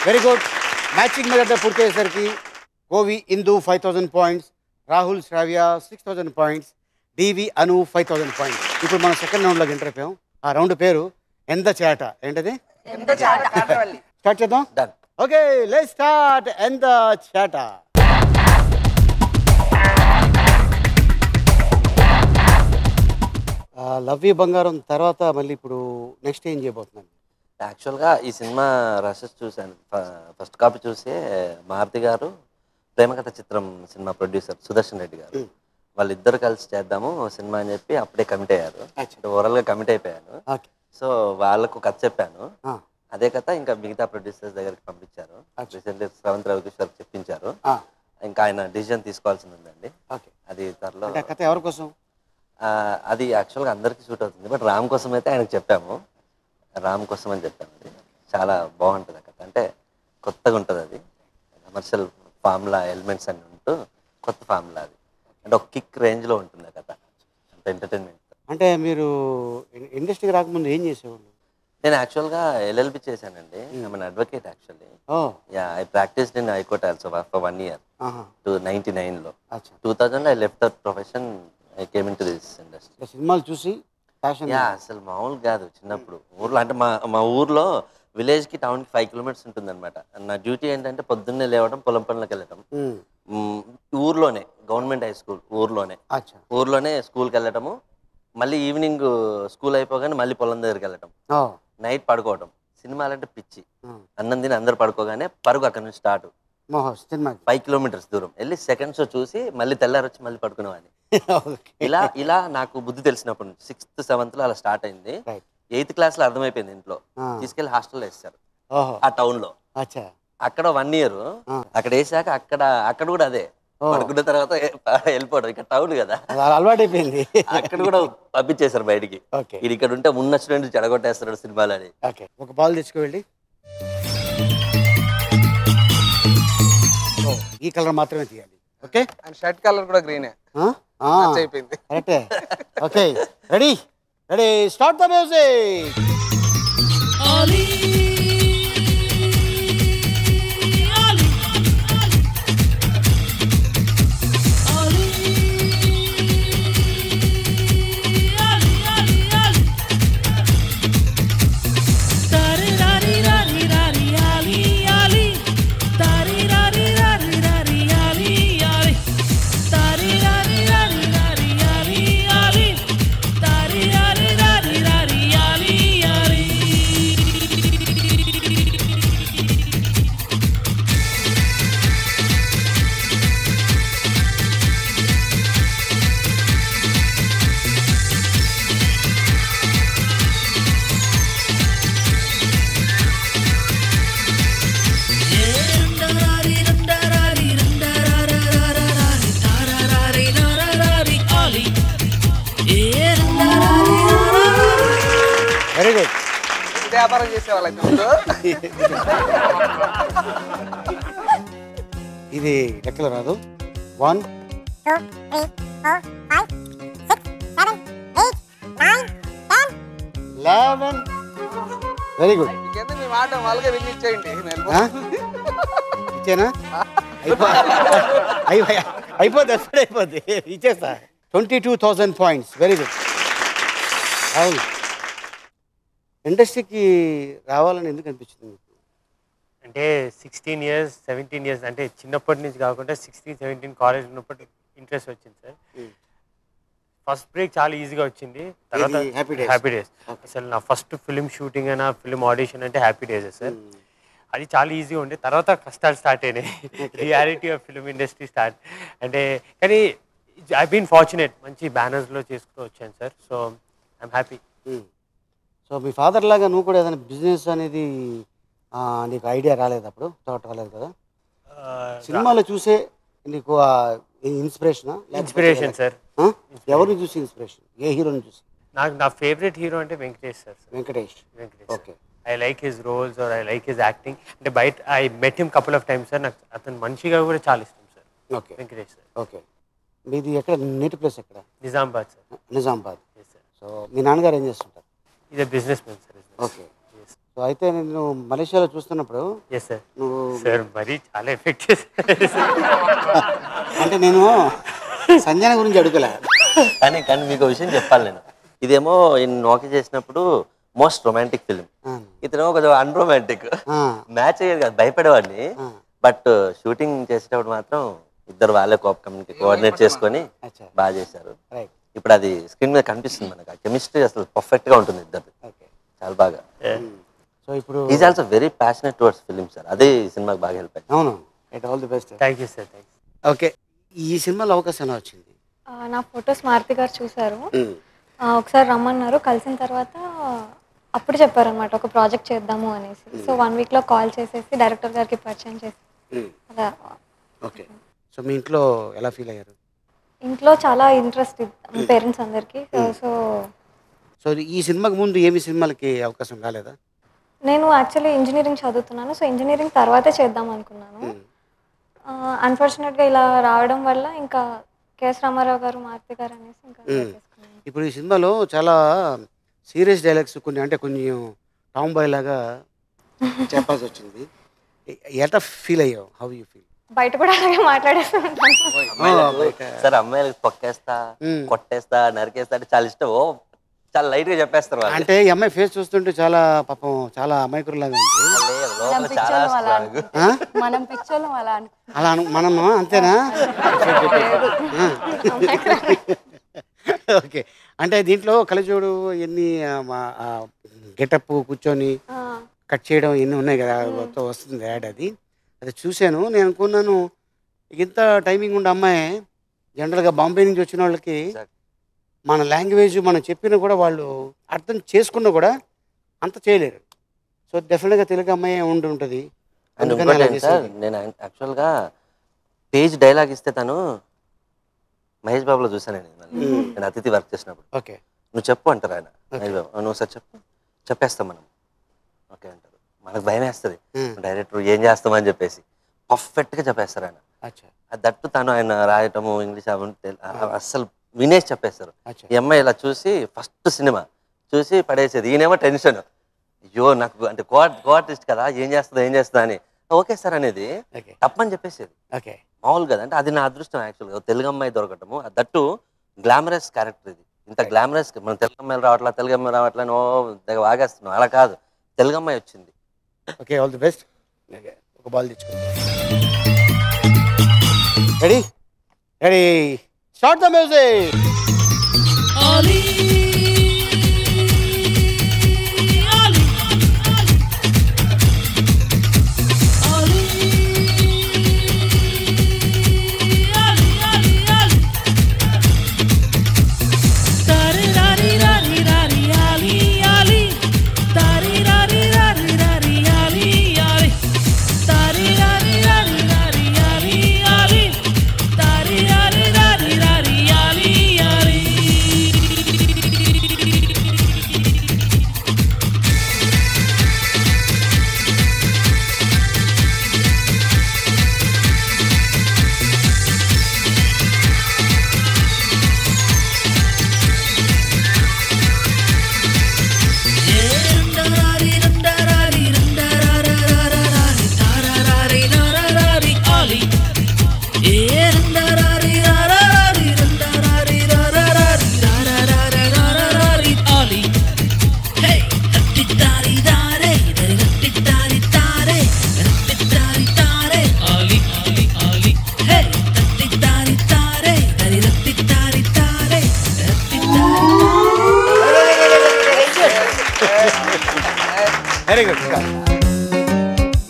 very good. Matching method పూర్తయ్యేసరికి Govi Indu 5,000 points, Rahul Sravya 6,000 points, Divi Anu 5,000 points. ఇప్పుడు మనం సెకండ్ రౌండ్లోకి ఎంటర్ అయిపోయాం. ఆ రౌండ్ పేరు ఎంత చేట. ఏంటది? స్టార్ట్ చేద్దాం. Okay let's start. ఎంత చేట. లవ్ యూ బంగారం తర్వాత మళ్ళీ ఇప్పుడు నెక్స్ట్ ఏం చేయబోతున్నాను? యాక్చువల్గా ఈ సినిమా రషెస్ చూశాను. ఫస్ట్ కాపీ చూసే మారుతి గారు, ప్రేమకథ చిత్రం సినిమా ప్రొడ్యూసర్ సుదర్శన్ రెడ్డి గారు, వాళ్ళిద్దరు కలిసి చేద్దాము సినిమా అని చెప్పి అప్పుడే కమిట్ అయ్యారు. ఓవరాల్గా కమిట్ అయిపోయాను. సో వాళ్ళకు కథ చెప్పాను. అదే కథ ఇంకా మిగతా ప్రొడ్యూసర్స్ దగ్గరికి పంపించారు. రీసెంట్లీ శ్రవంత్ రవికిషోర్ చెప్పించారు. ఇంకా ఆయన డిసిజన్ తీసుకోవాల్సింది ఉందండి. అది త్వరలో. కథ ఎవరి కోసం? అది యాక్చువల్గా అందరికీ సూట్ అవుతుంది, బట్ రామ్ కోసం అయితే ఆయనకు చెప్పాము. రామ్ కోసం అని చెప్పాము. అది చాలా బాగుంటుంది ఆ కథ. అంటే కొత్తగా ఉంటుంది. అది కమర్షియల్ ఫార్ములా ఎలిమెంట్స్ అన్ని ఉంటూ కొత్త ఫార్ములా. అది అంటే ఒక కిక్ రేంజ్లో ఉంటుంది ఆ కథ. అంటే ఎంటర్టైన్మెంట్. అంటే మీరు ఇండస్ట్రీకి రాకముందు ఏం చేసేవాళ్ళు? నేను యాక్చువల్గా ఎల్ఎల్బి చేశానండి. I'm advocate actually. Yeah, I practised in high court also for 1 year. 99లో. 2000లో I left that profession. I came in to this industry. సినిమాలు చూసి యా, అసలు మామూలు కాదు. చిన్నప్పుడు ఊర్లో అంటే మా ఊర్లో విలేజ్కి టౌన్కి 5 kilometers ఉంటుంది అనమాట. నా డ్యూటీ ఏంటంటే పొద్దున్నే లేవడం, పొలం పనులకు వెళ్ళటం. ఊర్లోనే గవర్నమెంట్ హై స్కూల్, ఊర్లోనే స్కూల్కి వెళ్ళటము, మళ్ళీ ఈవినింగ్ స్కూల్ అయిపోగానే మళ్ళీ పొలం దగ్గరికి వెళ్ళటం, నైట్ పడుకోవటం. సినిమాలంటే పిచ్చి. అన్నం తిని అందరు పడుకోగానే పరుగు అక్కడ నుంచి స్టార్ట్. 5 kilometers దూరం వెళ్ళి సెకండ్ షో చూసి మళ్ళీ తెల్లారి వచ్చి మళ్ళీ పడుకునేవాడిని. ఇలా నాకు బుద్ధి తెలిసినప్పుడు 6th 7th అలా స్టార్ట్ అయింది. 8th class అర్థమైపోయింది. ఇంట్లో తీసుకెళ్లి హాస్టల్లో వేస్తారు ఆ టౌన్ లో. అక్కడ 1 year అక్కడ వేసాక అక్కడ కూడా అదే పడుకున్న తర్వాత వెళ్ళిపోవడం. ఇక్కడ టౌన్ కదా, అలవాటైపోయింది. అక్కడ కూడా పంపించేశారు బయటికి. ఇది ఇక్కడ ఉంటే ఉన్న స్టూడెంట్ చెడగొట్టేస్తాడు సినిమాలు అని. ఒక బాల్ తెచ్చుకోండి. ఈ కలర్ మాత్రమే తీయాలి. ఓకే, షర్ట్ కలర్ కూడా గ్రీనే అయిపోయింది. కరెక్టే. Okay, ready ready start the music. Very good. వ్యాపారం చేసేవాళ్ళకి ఇది లెక్కలు రాదు. 1 2 3 4 5 6 7 8 9 10 11. Very good. మీ మాట వాళ్ళకే వెళ్ళి ఇచ్చేయండి. ఇచ్చేనా? అయిపోద్ది, అసలు అయిపోద్ది. ఇచ్చేస్తా. 22,000 పాయింట్స్. Very good. అవును, ఇండస్ట్రీకి రావాలని ఎందుకు అనిపించింది? అంటే 16 years 17 years అంటే చిన్నప్పటి నుంచి కాకుండా 16 17 కాలేజ్ ఉన్నప్పుడు ఇంట్రెస్ట్ వచ్చింది సార్. ఫస్ట్ బ్రేక్ చాలా ఈజీగా వచ్చింది. తర్వాత హ్యాపీ డేస్. అసలు నా ఫస్ట్ ఫిలిం షూటింగ్ అయినా ఫిలిం ఆడిషన్ అంటే హ్యాపీ డేస్ సార్. అది చాలా ఈజీగా ఉండే. తర్వాత కష్టాలు స్టార్ట్ అయినాయి. Reality of film industry start అంటే. కానీ ఐ బీన్ ఫార్చునేట్, మంచి బ్యానర్స్లో చేసుకుంటూ వచ్చాను sir. So I'm happy. So me father లాగా నువ్వు కూడా ఏదైనా బిజినెస్ అనేది నీకు ఐడియా రాలేదు అప్పుడు? థాట్ రాలేదు కదా? సినిమాలో చూసే నీకు ఇన్స్పిరేషనా? Inspiration sir. ఎవరిని చూసి ఇన్స్పిరేషన్? ఏ హీరోని చూసి? నా ఫేవరెట్ హీరో అంటే Venkatesh sir. Venkatesh. Okay. I like his roles or I like his acting. అంటే బయట I met him couple of times sir. నాకు అతను మనిషిగా కూడా చాలా ఇష్టం sir. Okay. Venkatesh sir. Okay. మీది ఎక్కడ, నేటివ్ ప్లేస్ ఎక్కడ? నిజామాబాద్ సార్. నిజామాబాద్. సో మీ నాన్నగారు ఏం చేస్తుంటారు? ఇది businessman sir. Okay. So అయితే నేను మలేషియాలో చూస్తున్నప్పుడు నువ్వు సార్ మరీ చాలా ఎఫెక్ట్ అంటే నేను సంజన గురించి అడుగులే. కానీ మీకు విషయం చెప్పాలి. నేను ఇదేమో నోకి చేసినప్పుడు మోస్ట్ రొమాంటిక్ ఫిలిం, ఇతనేమో కొంచెం అన్రొమాంటిక్. మ్యాచ్ అయ్యేది కాదు, భయపడేవాడిని. బట్ షూటింగ్ చేసేటప్పుడు మాత్రం ఇద్దరు వాళ్ళే కోఆర్డినేట్ చేసుకొని బాగా చేశారు. ఇప్పుడు అది స్క్రీన్ మీద కనిపిస్తుంది మనకు. ఆ కెమిస్ట్రీ అసలు పర్ఫెక్ట్ గా ఉంటుంది ఇద్దరు, చాలా బాగా. సో ఇప్పుడు is also very passionate towards film sir. అదే ఈ సినిమాకి బాగా హెల్ప్ అయింది. అవును. All the best. Thank you sir. Okay. ఈ సినిమాలో అవకాశం ఎలా వచ్చింది? నా ఫొటోస్ మారుతి గారు చూశారు, ఒకసారి రమ్మన్నారు. కలిసిన తర్వాత అప్పుడు చెప్పారనమాట ఒక ప్రాజెక్ట్ చేద్దాము అనేసి. సో 1 వీక్లో కాల్ చేసేసి డైరెక్టర్ గారికి పరిచయం చేసి అలా. ఓకే. సో మీ ఇంట్లో ఎలా ఫీల్ అయ్యారు? ఇంట్లో చాలా ఇంట్రెస్ట్ పేరెంట్స్ అందరికీ. సో సో ఈ సినిమాకి ముందు ఏమి సినిమాలకి అవకాశం రాలేదా? నేను యాక్చువల్లీ ఇంజనీరింగ్ చదువుతున్నాను. సో ఇంజనీరింగ్ తర్వాతే చేద్దాం అనుకున్నాను. అన్ఫార్చునేట్గా ఇలా రావడం వల్ల ఇంకా కేఎస్ రామారావు గారు, మారుతి గారు అనేసి ఇంకా. ఇప్పుడు ఈ సినిమాలో చాలా సీరియస్ డైలాగ్స్ కొన్ని, అంటే కొంచెం టామ్ బాయ్ లాగా చెప్పాల్సి వచ్చింది. ఎట్లా ఫీల్ అయ్యావు? How you feel? బయట కూడా అలాగే మాట్లాడేస్తాను సార్. అమ్మాయిలకు తొక్కేస్తా, కొట్టేస్తా, నరికేస్తా అంటే చాలా ఇష్టం. చాలా లైట్ గా చెప్పేస్తారు. అంటే ఈ అమ్మాయి ఫేస్ చూస్తుంటే చాలా పాపం చాలా అమాయకుల్లాగా ఉంది. అలా మనం అంతేనా? ఓకే. అంటే దీంట్లో కలజోడు ఎన్ని గెటప్ కూర్చొని కట్ చేయడం ఎన్ని ఉన్నాయి కదా, వస్తుంది యాడ్. అది చూశాను. నేను అనుకున్నాను ఇంత టైమింగ్ ఉండే అమ్మాయి జనరల్గా బాంబే నుంచి వచ్చిన వాళ్ళకి మన లాంగ్వేజ్ మనం చెప్పినా కూడా వాళ్ళు అర్థం చేసుకున్నా కూడా అంత చేయలేరు. సో డెఫినెట్గా తెలుగు అమ్మాయి ఉండి ఉంటుంది. నేను యాక్చువల్గా పేజ్ డైలాగ్ ఇస్తే తను మహేష్ బాబులో చూసాను. నేను అతిథి వర్క్ చేసినప్పుడు ఓకే నువ్వు చెప్పు అంటారు ఆయన. మహేష్ బాబు నువ్వు సార్ చెప్పేస్తాం మనం. ఓకే అంటారు. మనకు భయం వేస్తుంది డైరెక్టర్ ఏం చేస్తామని చెప్పేసి. పర్ఫెక్ట్గా చెప్పేస్తారు ఆయన. దట్టు తను ఆయన రాయటము ఇంగ్లీష్ అస్సలు వినేసి చెప్పేస్తారు. ఈ అమ్మాయి ఇలా చూసి ఫస్ట్ సినిమా చూసి పడేసేది. ఈయనేమో టెన్షన్, అయ్యో నాకు అంటే కోఆర్టిస్ట్ కదా ఏం చేస్తుందా అని. ఓకే సార్ అనేది తప్పని చెప్పేసేది. మామూలు కదా. అంటే అది నా అదృష్టం యాక్చువల్గా, తెలుగు అమ్మాయి దొరకటము. That glamorous character. ఇది ఇంత గ్లామరస్ మనం తెలుగు అమ్మాయిలు రావట్లా ఓ దగ్గర వాగేస్తున్నాం. అలా కాదు, తెలుగు అమ్మాయి వచ్చింది. ఓకే. All the best. ఒక బాల్ తెచ్చుకో. Ready ready start the music.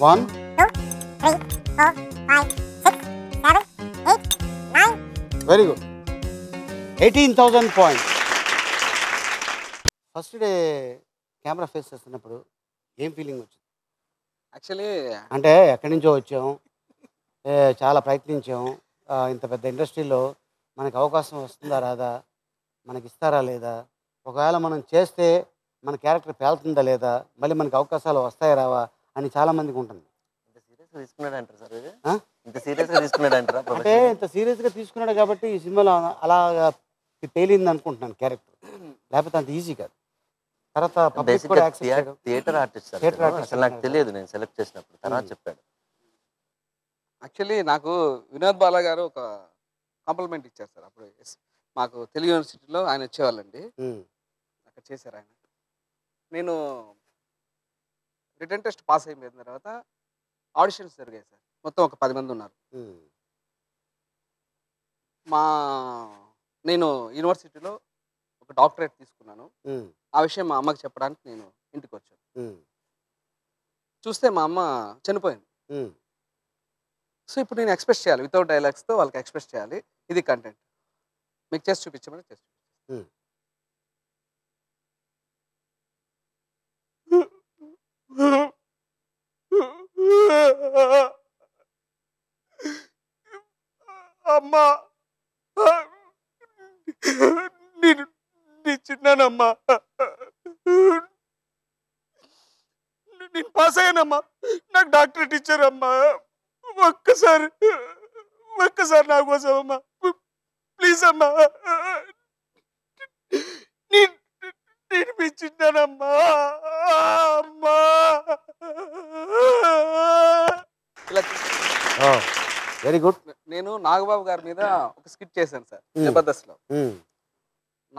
1 very good 18,000 points. First day camera face చేస్తున్నప్పుడు ఏం ఫీలింగ్ వచ్చింది? యాక్చువల్లీ అంటే ఎక్కడి నుంచో వచ్చాం, చాలా ప్రయత్నించాం, ఇంత పెద్ద ఇండస్ట్రీలో మనకి అవకాశం వస్తుందా రాదా, మనకి ఇస్తారా లేదా, ఒకవేళ మనం చేస్తే మన క్యారెక్టర్ పేలుతుందా లేదా, మళ్ళీ మనకి అవకాశాలు వస్తాయా రావా అని చాలామందికి ఉంటుంది. ఇంత సీరియస్గా తీసుకున్నాడంటారా? అంటే ఇంత సీరియస్గా తీసుకున్నాడు కాబట్టి ఈ సినిమాలో అలా తేలింది అనుకుంటున్నాను క్యారెక్టర్, లేకపోతే అంత ఈజీ కాదు. తర్వాత థియేటర్ ఆర్టిస్ట్ అసలు నాకు తెలియదు, నేను సెలెక్ట్ చేసినప్పుడు తర్వాత చెప్పాడు. యాక్చువల్లీ నాకు వినోద్ బాలా గారు ఒక కాంప్లిమెంట్ ఇచ్చారు సార్. అప్పుడు మాకు తెలుగు యూనివర్సిటీలో ఆయన వచ్చేవాళ్ళండి, అక్కడ చేశారు ఆయన. నేను రిటర్న్ టెస్ట్ పాస్ అయిపోయిన తర్వాత ఆడిషన్స్ జరిగాయి సార్. మొత్తం ఒక 10 మంది ఉన్నారు. నేను యూనివర్సిటీలో ఒక డాక్టరేట్ తీసుకున్నాను. ఆ విషయం మా అమ్మకి చెప్పడానికి నేను ఇంటికి వచ్చాను. చూస్తే మా అమ్మ చనిపోయింది. సో ఇప్పుడు నేను ఎక్స్ప్రెస్ చేయాలి, వితౌట్ డైలాగ్స్తో వాళ్ళకి ఎక్స్ప్రెస్ చేయాలి. ఇది కంటెంట్. మీకు చేసి చూపించమని చేసి అమ్మా, నేను చిన్నానమ్మా, నేను పాస్ అయ్యానమ్మా, నాకు డాక్టరేట్ ఇచ్చారమ్మా, ఒక్కసారి నా కోసం అమ్మా, ప్లీజ్ అమ్మా, నేను మీ చిన్నానమ్మా అమ్మా. Very good. నేను నాగబాబు గారి మీద ఒక స్కిట్ చేశాను సార్ జబర్దస్త్లో.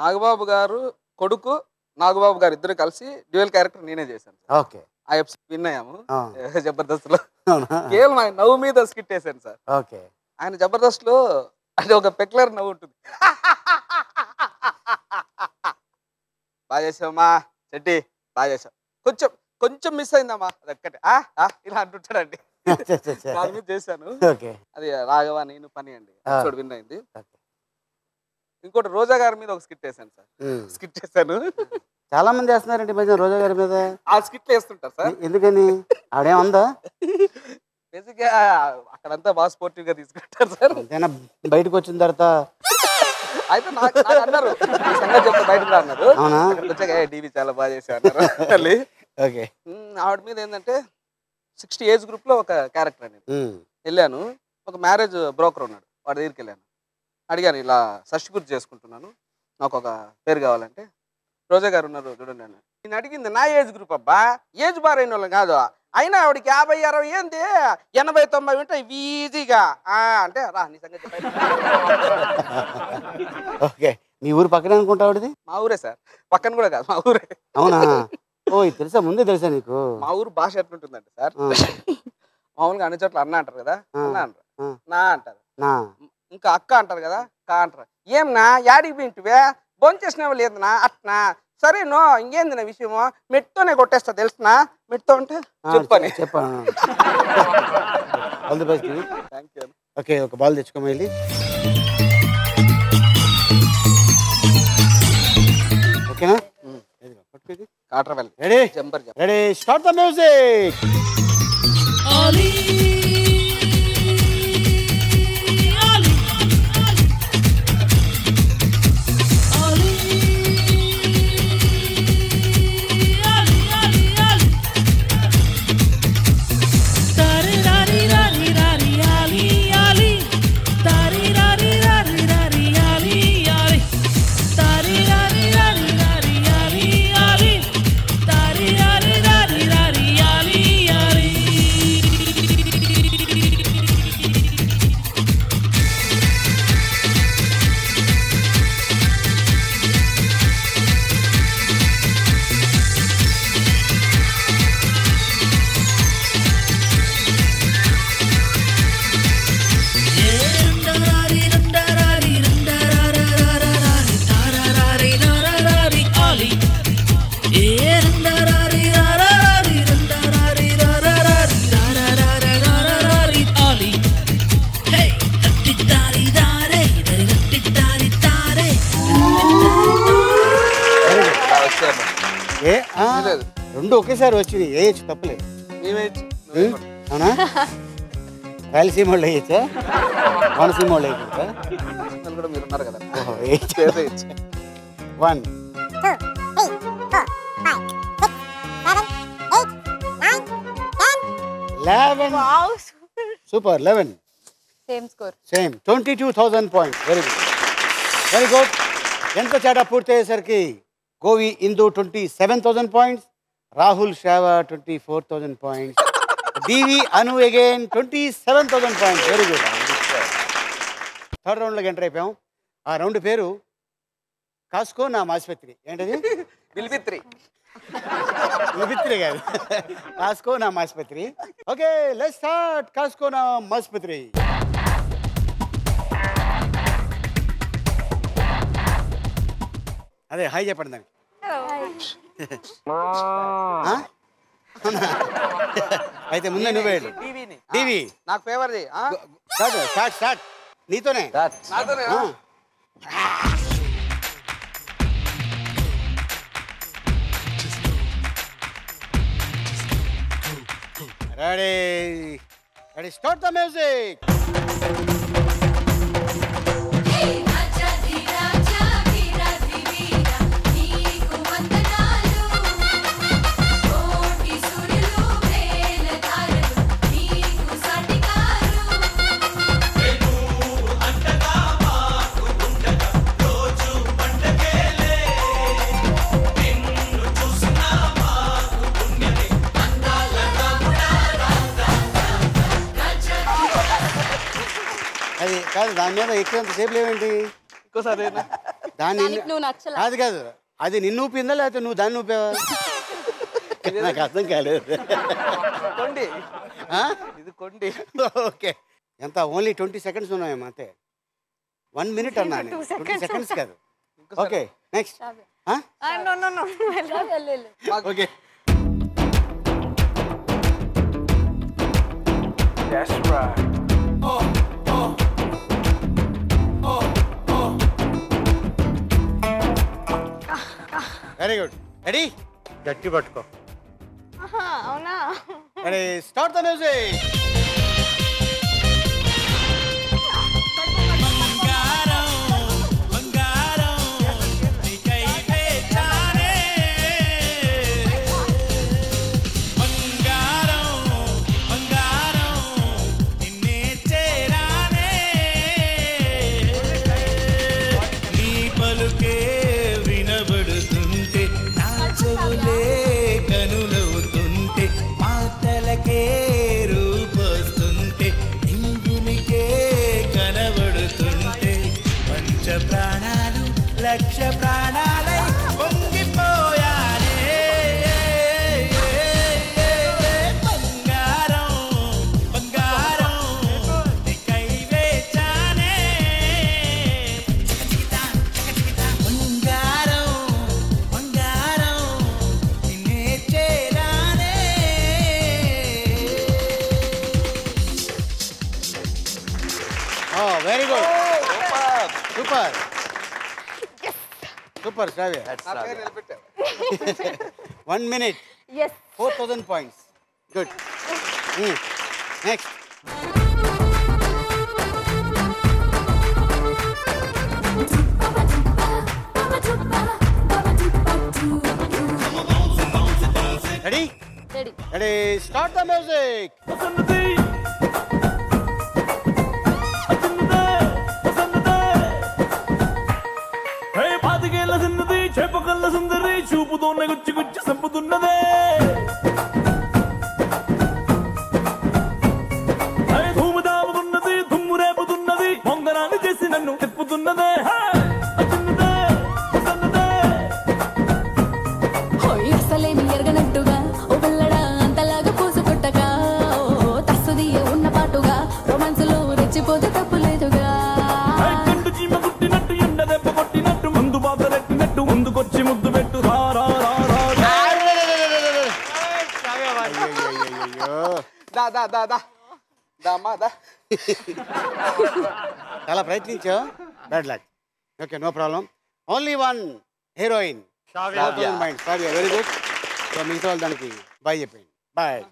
నాగబాబు గారు కొడుకు నాగబాబు గారు ఇద్దరు కలిసి డ్యూయల్ క్యారెక్టర్ నేనే చేశాను సార్. ఓకే. ఆ ఎపిసోడ్ విన్ అయ్యాము జబర్దస్త్లో. కేవలం ఆయన నవ్వు మీద స్కిట్ వేసాను సార్. ఓకే. ఆయన జబర్దస్త్లో అది ఒక పెక్యులర్ నవ్వు ఉంటుంది. బాగా చేసావమ్మా చెట్టి, బాగా చేసావు, కొంచెం మిస్ అయిందమ్మా, అదొక్కటే ఇలా అంటుంటాడండి. దాని మీద చేశాను. అది రాఘవ నేను పని అండి, ఎపిసోడ్ విన్ అయింది. ఇంకోటి రోజా గారి మీద ఒక స్కిట్ వేసాను సార్. స్కిట్ చేశాను. చాలా మంది వేస్తున్నారండి మధ్య రోజా గారి మీద. ఆ స్కిట్లు వేస్తుంటారు సార్. ఎందుకని? ఆవిడేమందా? బేసిక్ గా అక్కడంతా బాగా స్పోర్టివ్ గా తీసుకుంటారు సార్. బయటకు వచ్చిన తర్వాత అయితే నాకు అన్నారు చెప్తే బయటకు రా అన్నారు. వచ్చాక టీవీ చాలా బాగా చేశారు అన్నారు. ఆవిడ మీద ఏంటంటే 60 ఏజ్ గ్రూప్ లో ఒక క్యారెక్టర్ అని వెళ్ళాను. ఒక మ్యారేజ్ బ్రోకర్ ఉన్నాడు, వాడి దగ్గరికి వెళ్ళాను. అడిగాను, ఇలా షష్టి గుర్తు చేసుకుంటున్నాను, నాకు ఒక పేరు కావాలంటే రోజా గారు ఉన్నారు చూడండి అని. నేను అడిగింది నా ఏజ్ గ్రూప్ అబ్బా, ఏజ్ బార్ అయిన వాళ్ళం కాదు. అయినా ఆవిడకి 50, 60 ఏంది, 80, 90 వింటే ఈజీగా అంటే రా నీ సంగతి. ఓకే. మీ ఊరు పక్కనే అనుకుంటా ఆవిడది? మా ఊరే సార్, పక్కన కూడా కాదు, మా ఊరే. అవునా? ఓ ఇది తెలుసా, ముందే తెలుసా నీకు? మా ఊరు భాష ఎట్లుంటుందండి సార్, మామూలుగా అన్ని చోట్ల అన్న అంటారు కదా, అన్న అంటారు, నా అంటారు, ఇంకా అక్క అంటారు కదా, కా అంటారు. ఏమన్నా యాడికి పోయింటివే, భోంచేసినావా లేదనా అట్నా, సరేనో ఇంకేంది నా విషయము, మెట్టుతోనే కొట్టేస్తా తెలుసునా, మెట్టుతో అంటే చెప్పని చెప్పాను. ఓకే, ఒక బాల్ తెచ్చుకోమ వెళ్ళి. ఓకేనా? Ready? Ready, start the music. ఏ రెండు ఒకేసారి వచ్చింది వేయచ్చు తప్పలేదు. అవునా? రాయలసీమ వాళ్ళు వేయచ్చా, కోనసీమ వాళ్ళు వేయచ్చా? కూడా మీరు ఉన్నారు కదా. 1 11 super 11 same score same 22,000 points. Very good very good. ఎంత చేట పూర్తి అయ్యేసరికి Govi Indu 27,000 points, Rahul Sravya 24,000 points, Divi Anu again 27,000 points. Very good. Third రౌండ్లోకి ఎంటర్ అయిపోయాం. ఆ రౌండ్ పేరు కాస్కో నా ఆసుపత్రి. ఏంటది? బిల్బిత్రి. బిల్బిత్రి కాదు, కాస్కో నా ఆసుపత్రి. ఓకే లెట్స్ స్టార్ట్ కాస్కో నా ఆసుపత్రి. అదే హాయ్ చెప్పండి దానికి. అయితే ముందే నువ్వే టీవీ నాకు ఫేవర్ చేయి. స్టార్ట్ స్టార్ట్ నీతోనే. నాతోనే. Ready ready start the music. అది కాదు, దాని మీద ఎక్కువంత సేపు లేవేంటి? ఇంకోసారి దాన్ని నువ్వు నచ్చలా. అది కాదు, అది నిన్ను ఊపిందా లేకపోతే నువ్వు దాన్ని ఊపావా? నాకు అర్థం కాలేదు. కొండి ఇది కొండి. ఓకే ఎంత ఓన్లీ 20 seconds ఉన్నాయేమో అంతే. 1 minute అన్నా, 20 seconds కాదు. Okay next. Okay That's right. Very good. Ready గట్టి పట్టుకో. అవునా? Ready start the music. లక్ష ప్రాణాలై పొంగిపోయానే బంగారం బంగారం నీకై వేచానే బంగారం బంగారం నిన్నే చేరానే. Very good super super Sravya. 1 minute 4,000 points. Good. Next. Ready? Ready. Start the music. చేపకల్ల సుందరి చూపుతోనే గుచ్చి గుచ్చి సంపుతున్నదే ధూము దాముతున్నది దుమ్ము రేపుతున్నది మొంగనాన్ని చేసి నన్ను తిప్పుతున్నదే అసలేమి ఎరగనట్టుగా ఓ పిల్లడా అంతలాగా పూసుకొట్టగా తస్సుదియ ఉన్న పాటుగా రొమాన్స్లో రెచ్చిపోతే తప్పు లేదుగా కండు చీమ కుట్టినట్టు ఎండ దెబ్బ కొట్టినట్టు ముందు బాధ రెట్టినట్టు ముందుకొచ్చి ముద్దు పెట్టు రా రా రా రా. చాలా ప్రయత్నించావు. Bad luck. Okay no problem. Only 1 heroine very good. So మిగతా వాళ్ళు దానికి బాయ్ చెప్పండి. బాయ్.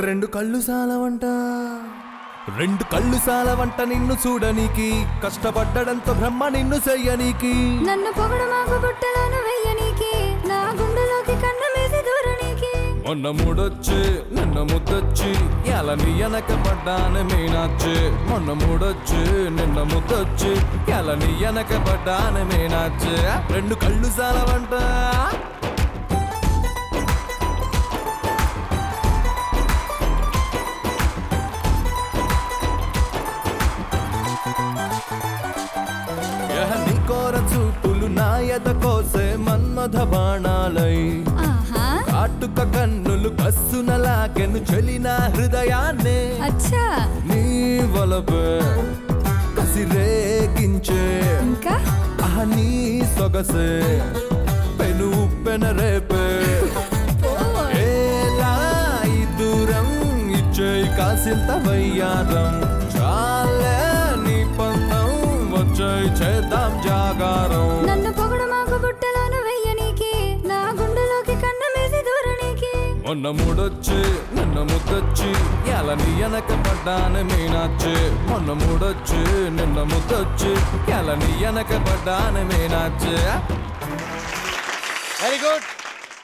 రెండు కళ్ళు సాలవంట, రెండు కళ్ళు సాలవంట నిన్ను చూడనీకి, కష్టపడ్డంతో బ్రహ్మ నిన్ను చెయ్యనీకి, నన్ను పొగడు మాకు బుట్టలను వెయ్యనీకి, నా గుండెలోకి కన్ను మీసి దూరనీకి. మొన్న మూడొచ్చి నిన్న ముద్దొచ్చి ఎలా నీ వెనక పడ్డాను మీనాచ్చి, మొన్న మూడొచ్చి నిన్న ముద్దొచ్చి ఎలా నీ వెనక పడ్డాను మీనాచ్చి. రెండు కళ్ళు సాలవంట. నీ కోర చూపులు నాయద కోసే మన్మథ బాణాలై, కాటుక కన్నులు కస్సున లాగెను చెలిన హృదయాన్నే. నీ వలపే కసిరేగించే నీ సొగసే పెను ఉప్పెన రేపే. ఏలా ఈ దూరం ఇచ్చేయి కాసింత వయ్యారం, చాలే నీ పంతం వచ్చేయి చేద్దాం జాగారం. నన్ను పొగడు మాకు బుట్టలను వెయ్యనీకి, నా గుండెలోకి కన్ను మీసి దూరనీకి. మొన్న మూడొచ్చి నిన్న ముద్దొచ్చి ఎలా నీ వెనక పడ్డాను మీనాచ్చి, మొన్న మూడొచ్చి నిన్న ముద్దొచ్చి ఎలా నీ వెనక పడ్డాను మీనాచ్చి. Very good.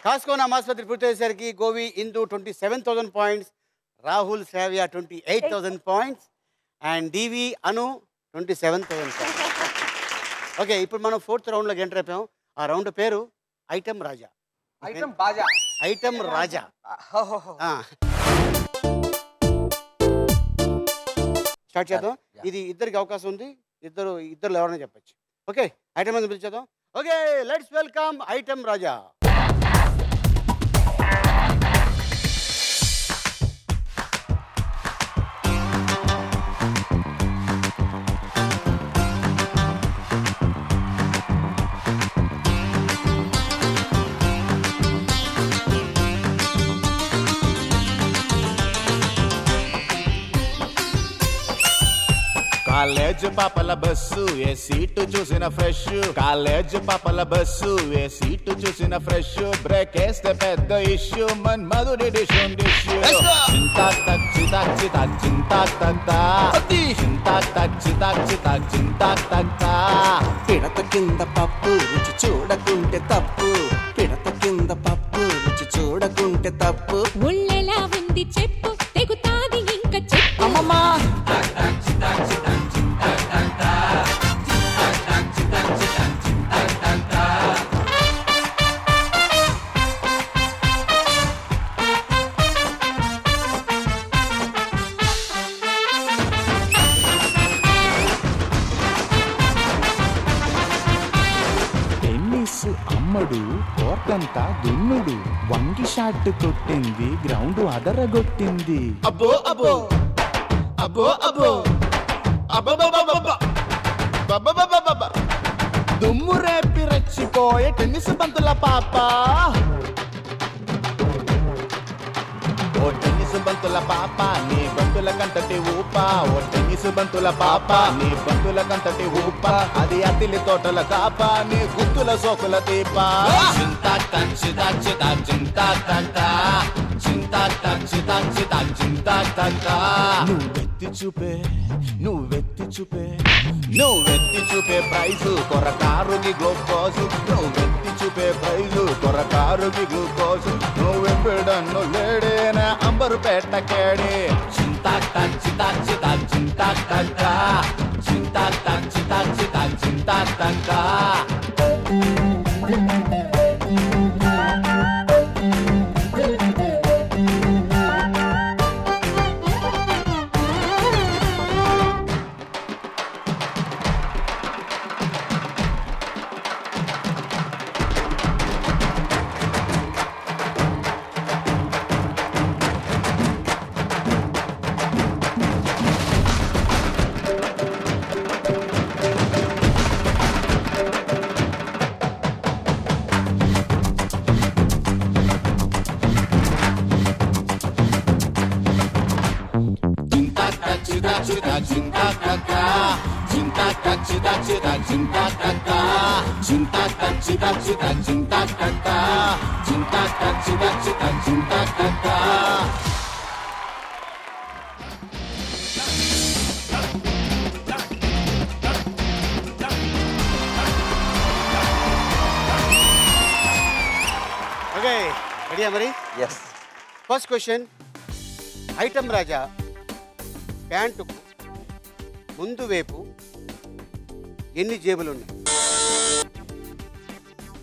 కాస్కోనా ఆసుపత్రి పూర్తయ్యేసరికి Govi Indu 27,000 points, Rahul Sravya 28,000 points and Divi Anu 27,000 points. Okay, ఇప్పుడు మనం 4th రౌండ్లోకి ఎంటర్ అయిపోయాం. ఆ రౌండ్ పేరు ఐటమ్ రాజా. ఐటమ్ బాజా. ఐటమ్ రాజా. స్టార్ట్ చేద్దాం. ఇది ఇద్దరికి అవకాశం ఉంది. ఇద్దరు ఎవరైనా చెప్పచ్చు. ఓకే, ఐటమ్ మీద పిలిచేద్దాం. Okay, let's welcome item Raja. College పాపల బస్సు ఏ సీటు చూసిన ఫ్రెష్, కాలేజ్ పాపల బస్సు ఏ సీటు చూసిన ఫ్రెష్, బ్రేక్ వేస్తే పెద్ద ఇష్యూ మన్మధుడి డిష్ చింతా తక్ చితాక్ చితాక్ చింతా తక్తా, చింతా తక్ చితాక్ చితాక్ చింతా తక్తా. పిడత కింద పప్పు రుచి చూడకుంటే తప్పు, పిడత కింద పప్పు రుచి చూడకుంటే తప్పు. ముళ్ళెలా ఉంది చెప్పు, తెగుతాది ఇంకా చెప్పు. అమ్మమ్మా అమ్మడు కోర్టంతా దున్నుడు, వంగి షాట్ కొట్టింది గ్రౌండ్ అదరగొట్టింది. అబ్బో అబ్బో అబ్బో అబ్బో అబ్బో దుమ్ము రేపి రెచ్చిపోయే టెన్నిస్ బంతుల పాప, ఓ టెన్నిస్ బంతుల పాప నీ బంతుల కంతటి ఊప, ఓ టెన్నిస్ బంతుల పాప నీ బంతుల కంతటి ఊప, అది అతిలి తోటల కాప నీ గుత్తుల సోకుల దీప. చింతా చింతా చింతా చింతా చింతా చింతా చింతా చింతా చింతా. నువ్వెత్తి చూపే నువ్వెత్తి చూపే నువ్వెత్తి చూపే ప్రైజు కొరకారుగి గ్లూకోజు, నువ్వెత్తి చూపే ప్రైజు కొరకారుగి గ్లూకోజు. నువ్వెప్పుడన్ను లేడేనా అంబరు పెట్టకేడే. చింతా చింతా చింతా చింతా చింతా చింతా చింతా చింతా చింతా చింతా. ఓకే రెడీయా మరి? Yes. First question, item Raja ప్యాంటుకు ముందు వైపు ఎన్ని జేబులు ఉన్నాయి?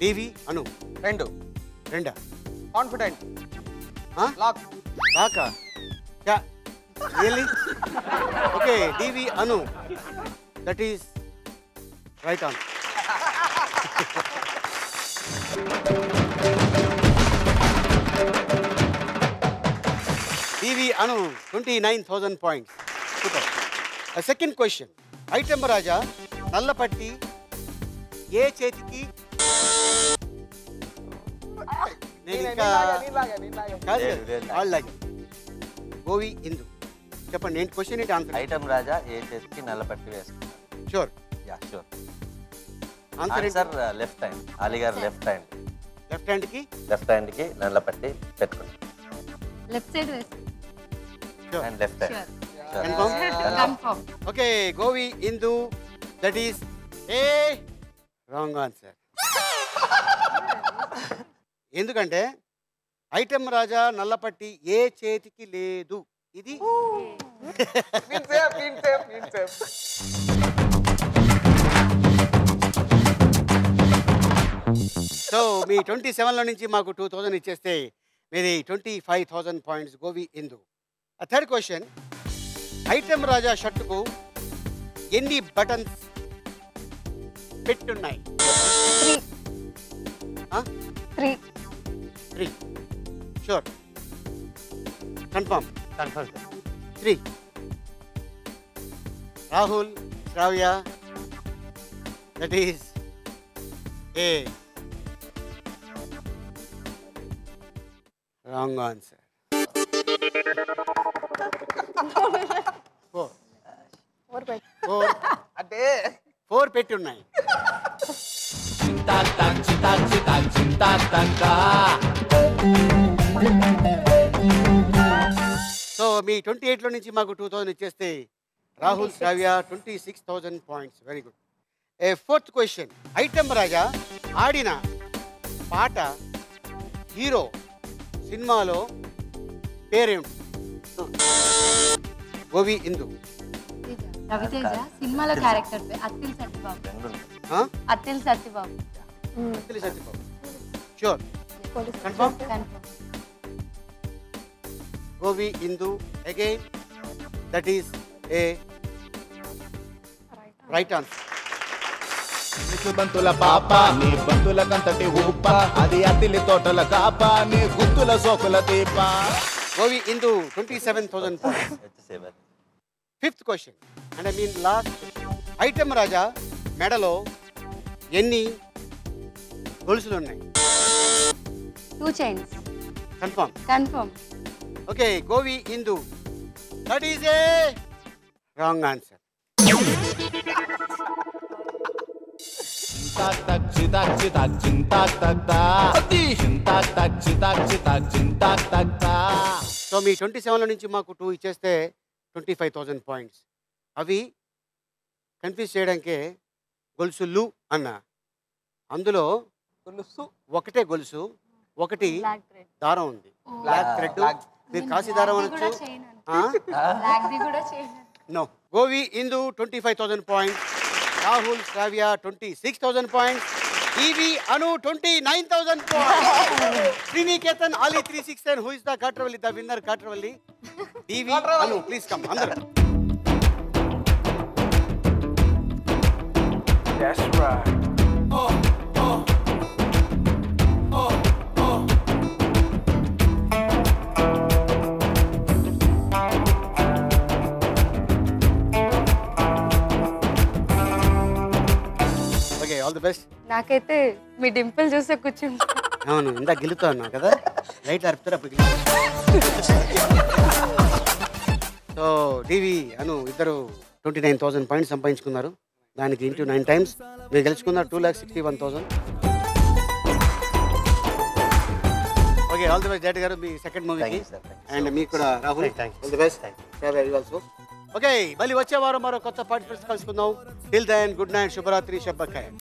టీవీ అను. రెండు. రెండా? కాన్ఫిడెంట్. లాక్. లాకా? Yeah really? Okay Divi Anu, that is right on. Divi Anu 29,000 points. Super. Second question, item Raja నల్లపట్టి ఏ చేతికి? నేను ఇంకా కాదు గోవి ఇందు. చెప్పండి ఏంటి క్వశ్చన్, ఏంటి ఆన్సర్? ఐటమ్ రాజా ఏ చేతికి నల్లపట్టి వేసుకున్నారు? Sure. Yeah sure. Answer left hand. Ali గారు లెఫ్ట్ హ్యాండ్. లెఫ్ట్ హ్యాండ్ కి నల్లపట్టి పెట్టుకున్నారు. లెఫ్ట్ సైడ్ వేసి and left hand. Confirm. Okay Govi Indu, that is a wrong answer. ఎందుకంటే ఐటమ్ రాజా నల్లపట్టి ఏ చేతికి లేదు. ఇది సో మీ 27లో నుంచి మాకు 2000 ఇచ్చేస్తే మీది 25,000 points Govi Indu. Third question, item Raja షర్టుకు ఎన్ని బటన్స్ పెట్టున్నాయి? 3. Sure. Confirm. 3. Rahul, Sravya, that is a wrong answer. 4 అంటే 4 పెట్టున్నాయి. సో మీ 28లో నుంచి మాకు 2000 ఇచ్చేస్తే Rahul, Sravya 26,000 points. Very good. Fourth question, item Raja ఆడిన పాట హీరో సినిమాలో పేరేమిటి? గోవి ఇందు. రవితేజ సినిమాలో character Attili Satyababu. Attili Satyababu. Attili Satyababu. Sure. Confirm. Govi Indu again, that is a right answer. బంతుల పాప నీ బంతుల కంతటి ఊప, అది అతిలి తోటల కాప, నీ గుత్తుల సోకుల దీప. Govi Indu 27,000 points. Fifth question and I mean last, item Raja మెడలో ఎన్ని గొలుసులు ఉన్నాయి? 2 chains. Confirm. Okay Govi Indu, that is a wrong answer. So మీ 27లో నుంచి మాకు 2 ఇచ్చేస్తే 25,000 points. అవి కన్ఫ్యూజ్ చేయడానికే గొలుసులు అన్న. అందులో ఒకటే గొలుసు, ఒకటి దారం ఉంది, బ్లాక్ థ్రెడ్. మీరు కాశీ దారం అనొచ్చు. No. Govi Indu 25,000 points, Rahul, Sravya 26,000 points, Divi Anu 29,000 points, Sriniketan Ali 369. Who is the కాట్రవల్లి, ద విన్నర్ కాట్రవల్లి? ఈవి అను, ప్లీజ్ కమ్ అందరూ. That's right. Okay all the best. నాకైతే మీ డింపుల్ చూస్తే కూర్చుంటా. అవును ఇందా గెలుతా అన్నావు కదా, లైట్ అర్పుతారు అప్పుడు. సో డివి అను ఇద్దరు 29,000 points సంపాదించుకున్నారు. దానికి ఇంటూ 9 times మీరు గెలుచుకున్నారు 2,61,000. Okay, all the best director గారు మీ సెకండ్ మూవీకి. అండ్ మీకు కూడా Rahul all the best. Also okay, మళ్ళీ వచ్చే వారం మరో కొత్త పార్టిసిపెంట్స్ కలుసుకుందాం. టిల్ దెన్ గుడ్ నైట్, శుభరాత్రి, శుభ ఖైర్.